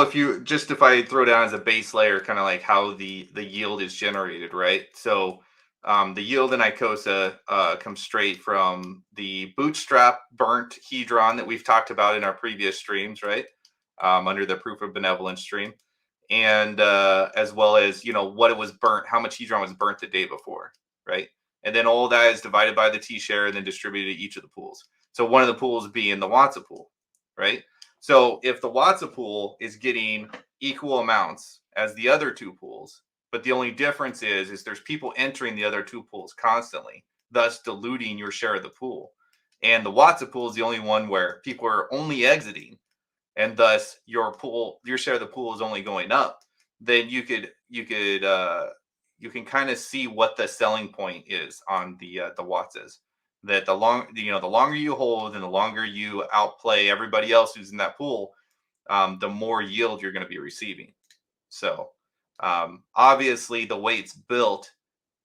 If I throw down as a base layer, kind of like how the yield is generated, right? So the yield in Icosa comes straight from the bootstrap burnt Hedron that we've talked about in our previous streams, right? Under the proof of benevolence stream, and as well as what it was burnt, how much Hedron was burnt the day before, right? And then all that is divided by the T share and then distributed to each of the pools. So one of the pools being the WAATSA pool, right? So if the WAATSA pool is getting equal amounts as the other two pools, but the only difference is there's people entering the other two pools constantly, thus diluting your share of the pool. And the WAATSA pool is the only one where people are only exiting, and thus your share of the pool is only going up. Then you can kind of see what the selling point is on the WAATSAs. That the longer you hold and the longer you outplay everybody else who's in that pool, the more yield you're going to be receiving. So obviously the way it's built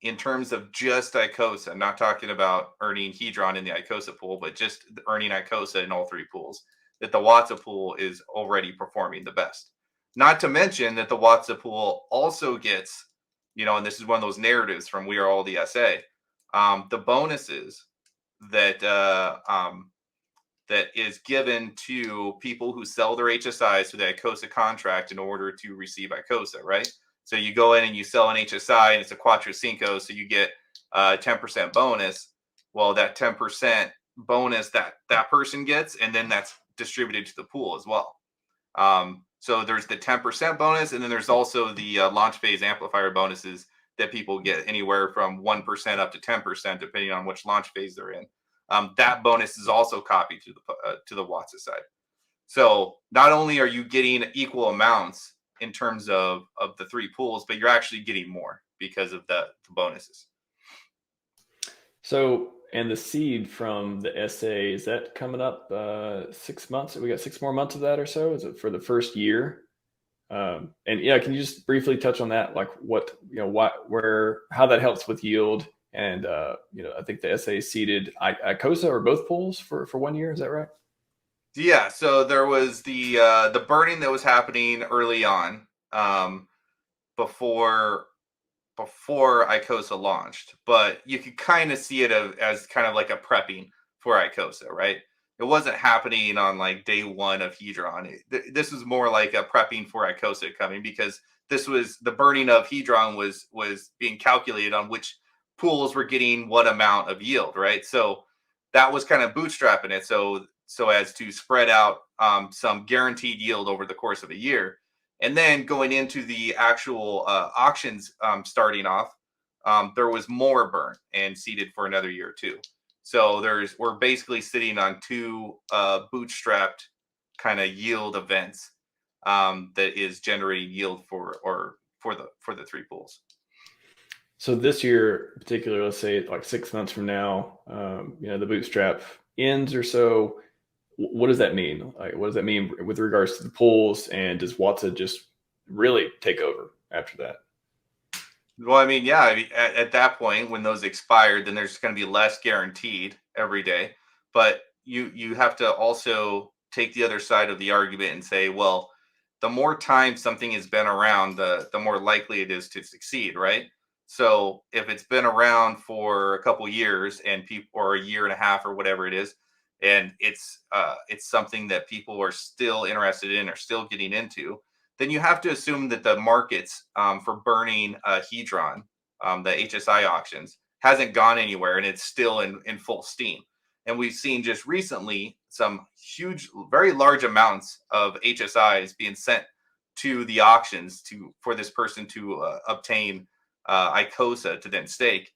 in terms of just Icosa, I'm not talking about earning Hedron in the Icosa pool, but just earning Icosa in all three pools, that the WAATSA pool is already performing the best. Not to mention that the WAATSA pool also gets, and this is one of those narratives from We Are All the SA, the bonuses that that is given to people who sell their HSIs to the Icosa contract in order to receive Icosa, right? So you go in and you sell an HSI and it's a Cuatro Cinco, so you get a 10% bonus. Well, that 10% bonus that person gets, and then that's distributed to the pool as well. So there's the 10% bonus, and then there's also the launch phase amplifier bonuses that people get anywhere from 1% up to 10%, depending on which launch phase they're in. That bonus is also copied to the WAATSA side. So not only are you getting equal amounts in terms of the three pools, but you're actually getting more because of the bonuses. So, and the seed from the SA, is that coming up 6 months? We got 6 more months of that or so? Is it for the first year? And yeah, can you just briefly touch on that? Like what, how that helps with yield? And, I think the SA seeded Icosa or both pools for 1 year. Is that right? Yeah. So there was the burning that was happening early on, before Icosa launched, but you could kind of see it as kind of like a prepping for Icosa, right? It wasn't happening on like day one of Hedron. This was more like a prepping for Icosa coming, because this was the burning of Hedron was being calculated on which pools were getting what amount of yield, right? So that was kind of bootstrapping it, so as to spread out some guaranteed yield over the course of a year. And then going into the actual auctions starting off, there was more burn and seeded for another year too. So we're basically sitting on two bootstrapped kind of yield events that is generating yield for the three pools. So this year, in particular, let's say like 6 months from now, the bootstrap ends or so. What does that mean? Like, what does that mean with regards to the pools? And does WAATSA just really take over after that? Well, I mean, yeah, at that point, when those expired, then there's going to be less guaranteed every day. But you have to also take the other side of the argument and say, well, the more time something has been around, the more likely it is to succeed, right? So if it's been around for a couple years and people, or a year and a half or whatever it is, and it's something that people are still interested in or still getting into, then you have to assume that the markets for burning Hedron, the HSI auctions, hasn't gone anywhere, and it's still in full steam. And we've seen just recently some huge, very large amounts of HSIs being sent to the auctions for this person to obtain Icosa to then stake.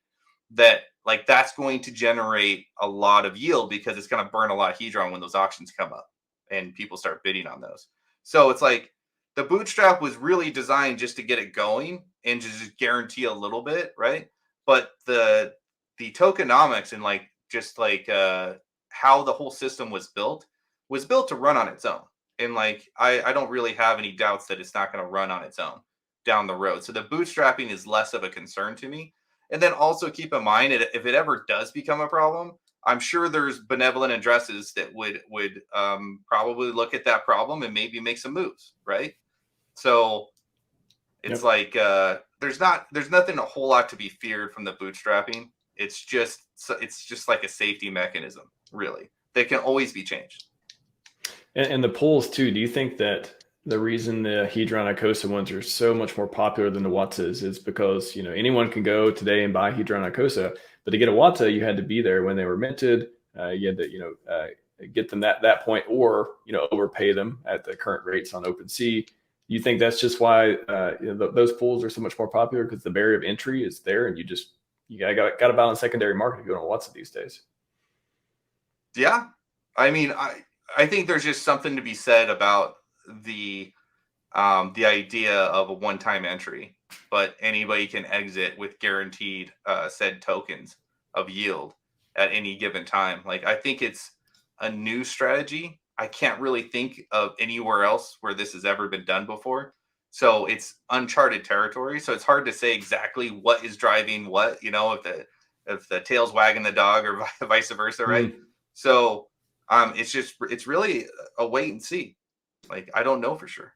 That's going to generate a lot of yield, because it's going to burn a lot of Hedron when those auctions come up and people start bidding on those. So it's like the bootstrap was really designed just to get it going and just guarantee a little bit, right? But the tokenomics and how the whole system was built to run on its own. And I don't really have any doubts that it's not going to run on its own down the road. So the bootstrapping is less of a concern to me. And then also keep in mind, if it ever does become a problem, I'm sure there's benevolent addresses that would probably look at that problem and maybe make some moves, right? So it's like there's nothing a whole lot to be feared from the bootstrapping. It's just like a safety mechanism, really. They can always be changed. And the pools too. Do you think that the reason the Hedron Icosa ones are so much more popular than the WAATSAs is because, you know, anyone can go today and buy Hedron Icosa, but to get a WAATSA, you had to be there when they were minted. You had to, you know, get them that point, or, you know, overpay them at the current rates on OpenSea. You think that's just why you know, those pools are so much more popular, because the barrier of entry is there, and you got to balance secondary market to go on WAATSA these days. Yeah, I mean, I think there's just something to be said about the idea of a one-time entry, but anybody can exit with guaranteed said tokens of yield at any given time. Like, I think it's a new strategy. I can't really think of anywhere else where this has ever been done before. So it's uncharted territory. So it's hard to say exactly what is driving what, you know, if the tail's wagging the dog or vice versa, right? So it's really a wait and see. Like, I don't know for sure.